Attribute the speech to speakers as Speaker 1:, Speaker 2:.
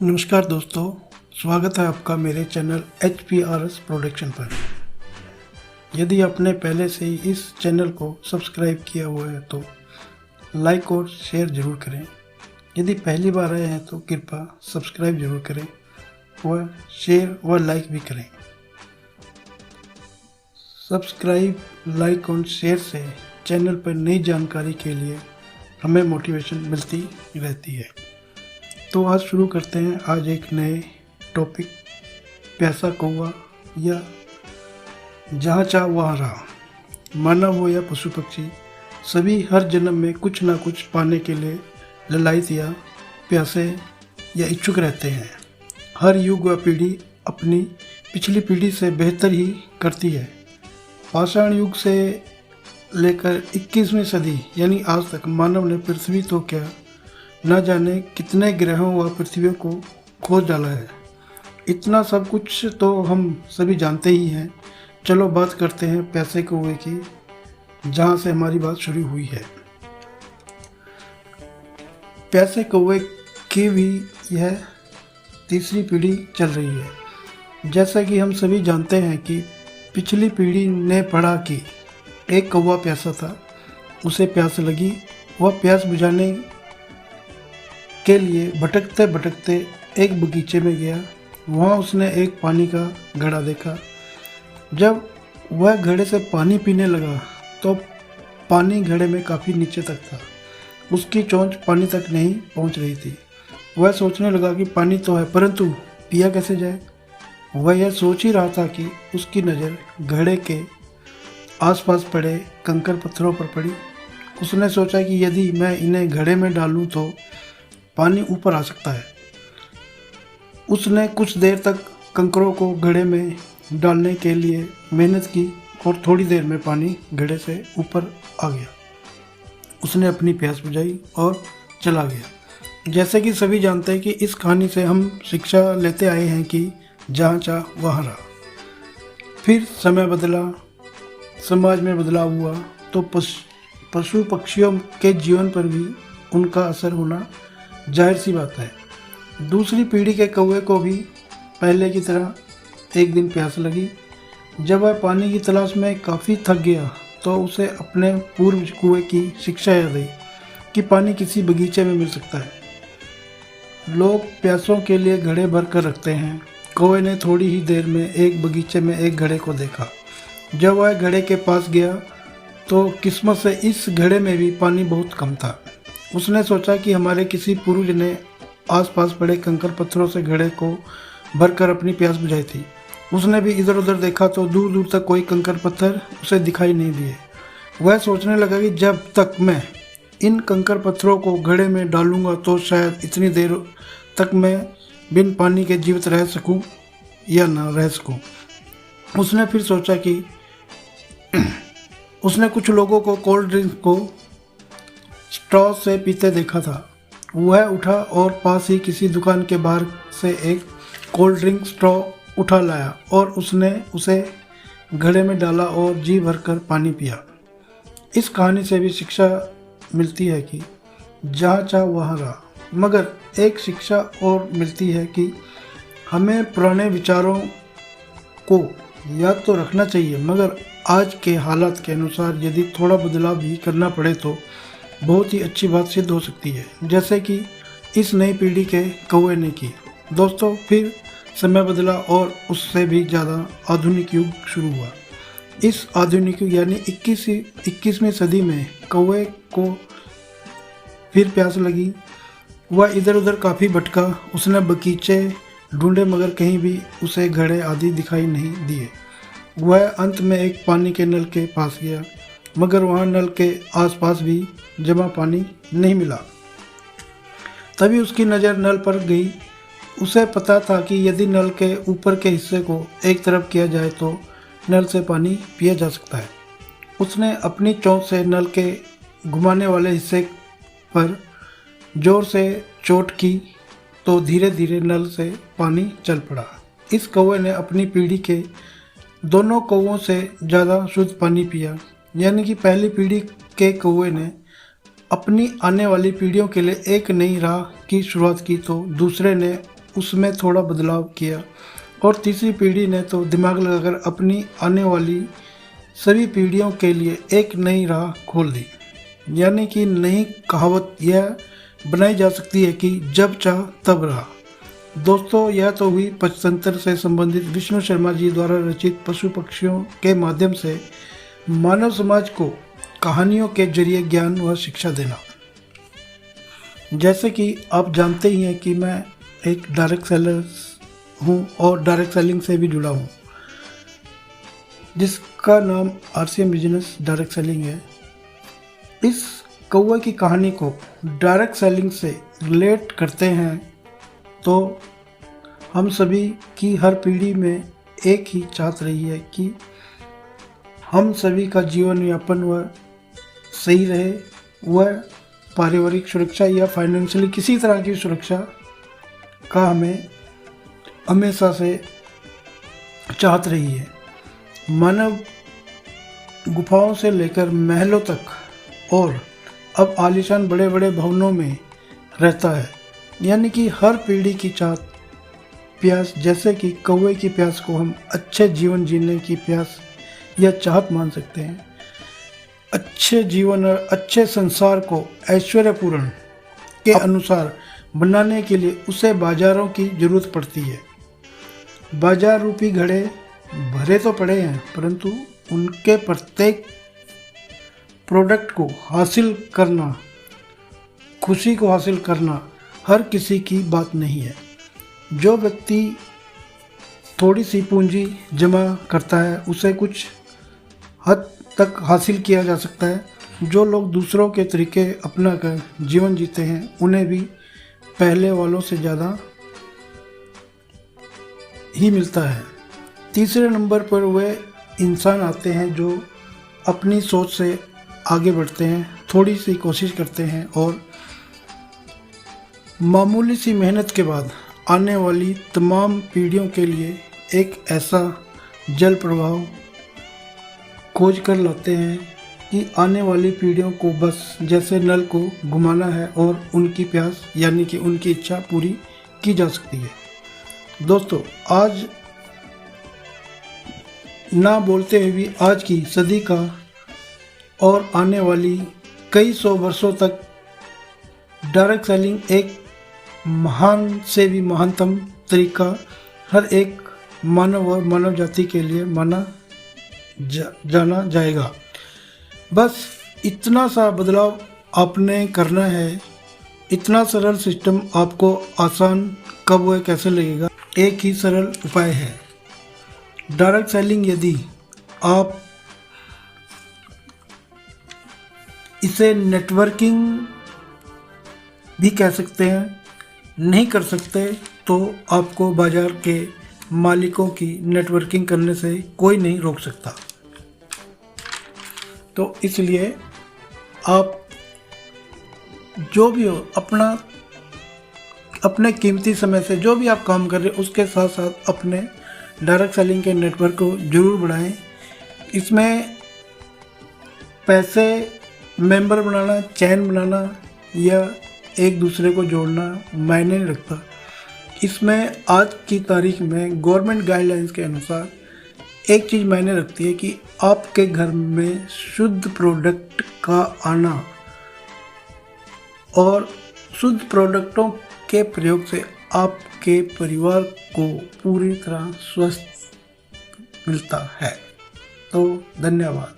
Speaker 1: नमस्कार दोस्तों, स्वागत है आपका मेरे चैनल HPRS प्रोडक्शन पर। यदि आपने पहले से ही इस चैनल को सब्सक्राइब किया हुआ है तो लाइक और शेयर ज़रूर करें। यदि पहली बार आए हैं तो कृपया सब्सक्राइब ज़रूर करें व शेयर व लाइक भी करें। सब्सक्राइब, लाइक और शेयर से चैनल पर नई जानकारी के लिए हमें मोटिवेशन मिलती रहती है। तो आज शुरू करते हैं आज एक नए टॉपिक, प्यासा कौवा या जहाँ चाह वहाँ रहा। मानव हो या पशु पक्षी, सभी हर जन्म में कुछ ना कुछ पाने के लिए ललायत या प्यासे या इच्छुक रहते हैं। हर युग व पीढ़ी अपनी पिछली पीढ़ी से बेहतर ही करती है। पाषाण युग से लेकर 21वीं सदी यानी आज तक मानव ने पृथ्वी तो क्या न जाने कितने ग्रहों व पृथ्वियों को खोज डाला है। इतना सब कुछ तो हम सभी जानते ही हैं। चलो बात करते हैं प्यासे कौवे की, जहाँ से हमारी बात शुरू हुई है। प्यासे कौवे की भी यह तीसरी पीढ़ी चल रही है। जैसा कि हम सभी जानते हैं कि पिछली पीढ़ी ने पढ़ा कि एक कौवा प्यासा था, उसे प्यास लगी। वह प्यास बुझाने के लिए भटकते भटकते एक बगीचे में गया। वहाँ उसने एक पानी का घड़ा देखा। जब वह घड़े से पानी पीने लगा तो पानी घड़े में काफ़ी नीचे तक था। उसकी चोंच पानी तक नहीं पहुँच रही थी। वह सोचने लगा कि पानी तो है, परंतु पिया कैसे जाए। वह यह सोच ही रहा था कि उसकी नज़र घड़े के आसपास पड़े कंकड़ पत्थरों पर पड़ी। उसने सोचा कि यदि मैं इन्हें घड़े में डालूं तो पानी ऊपर आ सकता है। उसने कुछ देर तक कंकरों को घड़े में डालने के लिए मेहनत की और थोड़ी देर में पानी घड़े से ऊपर आ गया। उसने अपनी प्यास बुझाई और चला गया। जैसे कि सभी जानते हैं कि इस कहानी से हम शिक्षा लेते आए हैं कि जहाँ चाह वहाँ रहा। फिर समय बदला, समाज में बदलाव हुआ तो पशु पक्षियों के जीवन पर भी उनका असर होना जाहिर सी बात है। दूसरी पीढ़ी के कौवे को भी पहले की तरह एक दिन प्यास लगी। जब वह पानी की तलाश में काफ़ी थक गया तो उसे अपने पूर्व कुएं की शिक्षा याद आई कि पानी किसी बगीचे में मिल सकता है। लोग प्यासों के लिए घड़े भर कर रखते हैं। कौवे ने थोड़ी ही देर में एक बगीचे में एक घड़े को देखा। जब वह घड़े के पास गया तो किस्मत से इस घड़े में भी पानी बहुत कम था। उसने सोचा कि हमारे किसी पूर्वज ने आसपास पड़े कंकड़ पत्थरों से घड़े को भरकर अपनी प्यास बुझाई थी। उसने भी इधर उधर देखा तो दूर दूर तक कोई कंकड़ पत्थर उसे दिखाई नहीं दिए। वह सोचने लगा कि जब तक मैं इन कंकड़ पत्थरों को घड़े में डालूंगा तो शायद इतनी देर तक मैं बिन पानी के जीवित रह सकूं या ना रह सकूं। उसने फिर सोचा कि उसने कुछ लोगों को कोल्ड ड्रिंक को स्ट्रॉ से पीते देखा था। वह उठा और पास ही किसी दुकान के बाहर से एक कोल्ड ड्रिंक स्ट्रॉ उठा लाया और उसने उसे घड़े में डाला और जी भरकर पानी पिया। इस कहानी से भी शिक्षा मिलती है कि जहाँ चाह वहाँ रहा। मगर एक शिक्षा और मिलती है कि हमें पुराने विचारों को याद तो रखना चाहिए, मगर आज के हालात के अनुसार यदि थोड़ा बदलाव भी करना पड़े तो बहुत ही अच्छी बात सिद्ध हो सकती है, जैसे कि इस नई पीढ़ी के कौवे ने की। दोस्तों, फिर समय बदला और उससे भी ज़्यादा आधुनिक युग शुरू हुआ। इस आधुनिक युग यानी 21वीं सदी में कौवे को फिर प्यास लगी। वह इधर उधर काफ़ी भटका। उसने बगीचे ढूंढे मगर कहीं भी उसे घड़े आदि दिखाई नहीं दिए। वह अंत में एक पानी के नल के पास गया, मगर वहाँ नल के आसपास भी जमा पानी नहीं मिला। तभी उसकी नज़र नल पर गई। उसे पता था कि यदि नल के ऊपर के हिस्से को एक तरफ किया जाए तो नल से पानी पिया जा सकता है। उसने अपनी चोंच से नल के घुमाने वाले हिस्से पर जोर से चोट की तो धीरे धीरे नल से पानी चल पड़ा। इस कौवे ने अपनी पीढ़ी के दोनों कौवों से ज़्यादा शुद्ध पानी पिया। यानी कि पहली पीढ़ी के कौवे ने अपनी आने वाली पीढ़ियों के लिए एक नई राह की शुरुआत की तो दूसरे ने उसमें थोड़ा बदलाव किया, और तीसरी पीढ़ी ने तो दिमाग लगाकर अपनी आने वाली सभी पीढ़ियों के लिए एक नई राह खोल दी। यानी कि नई कहावत यह बनाई जा सकती है कि जब चाह तब राह। दोस्तों, यह तो हुई पंचतंत्र से संबंधित विष्णु शर्मा जी द्वारा रचित पशु पक्षियों के माध्यम से मानव समाज को कहानियों के जरिए ज्ञान व शिक्षा देना। जैसे कि आप जानते ही हैं कि मैं एक डायरेक्ट सेलर हूँ और डायरेक्ट सेलिंग से भी जुड़ा हूँ, जिसका नाम RCM बिजनेस डायरेक्ट सेलिंग है। इस कौवे की कहानी को डायरेक्ट सेलिंग से रिलेट करते हैं तो हम सभी की हर पीढ़ी में एक ही चाहत रही है कि हम सभी का जीवन यापन वह सही रहे, वह पारिवारिक सुरक्षा या फाइनेंशियली किसी तरह की सुरक्षा का हमें हमेशा से चाहत रही है। मानव गुफाओं से लेकर महलों तक और अब आलीशान बड़े बड़े भवनों में रहता है। यानी कि हर पीढ़ी की चाहत प्यास, जैसे कि कौवे की प्यास को हम अच्छे जीवन जीने की प्यास या चाहत मान सकते हैं। अच्छे जीवन और अच्छे संसार को ऐश्वर्यपूर्ण के अनुसार बनाने के लिए उसे बाजारों की जरूरत पड़ती है। बाजार रूपी घड़े भरे तो पड़े हैं, परंतु उनके प्रत्येक प्रोडक्ट को हासिल करना, खुशी को हासिल करना हर किसी की बात नहीं है। जो व्यक्ति थोड़ी सी पूंजी जमा करता है उसे कुछ हद तक हासिल किया जा सकता है। जो लोग दूसरों के तरीके अपना कर जीवन जीते हैं उन्हें भी पहले वालों से ज़्यादा ही मिलता है। तीसरे नंबर पर वे इंसान आते हैं जो अपनी सोच से आगे बढ़ते हैं, थोड़ी सी कोशिश करते हैं और मामूली सी मेहनत के बाद आने वाली तमाम पीढ़ियों के लिए एक ऐसा जल प्रवाह खोज कर लाते हैं कि आने वाली पीढ़ियों को बस जैसे नल को घुमाना है और उनकी प्यास यानी कि उनकी इच्छा पूरी की जा सकती है। दोस्तों, आज ना बोलते हुए भी आज की सदी का और आने वाली कई सौ वर्षों तक डायरेक्ट सेलिंग एक महान से भी महानतम तरीका हर एक मानव और मानव जाति के लिए माना जाना जाएगा। बस इतना सा बदलाव आपने करना है। इतना सरल सिस्टम आपको आसान कब व कैसे लगेगा, एक ही सरल उपाय है डायरेक्ट सेलिंग। यदि आप इसे नेटवर्किंग भी कह सकते हैं, नहीं कर सकते तो आपको बाजार के मालिकों की नेटवर्किंग करने से कोई नहीं रोक सकता। तो इसलिए आप जो भी हो अपने कीमती समय से जो भी आप काम कर रहे हैं उसके साथ साथ अपने डायरेक्ट सेलिंग के नेटवर्क को ज़रूर बढ़ाएं। इसमें पैसे, मेंबर बनाना, चैन बनाना या एक दूसरे को जोड़ना मायने नहीं रखता। इसमें आज की तारीख में गवर्नमेंट गाइडलाइंस के अनुसार एक चीज़ मायने रखती है कि आपके घर में शुद्ध प्रोडक्ट का आना और शुद्ध प्रोडक्टों के प्रयोग से आपके परिवार को पूरी तरह स्वस्थ मिलता है। तो धन्यवाद।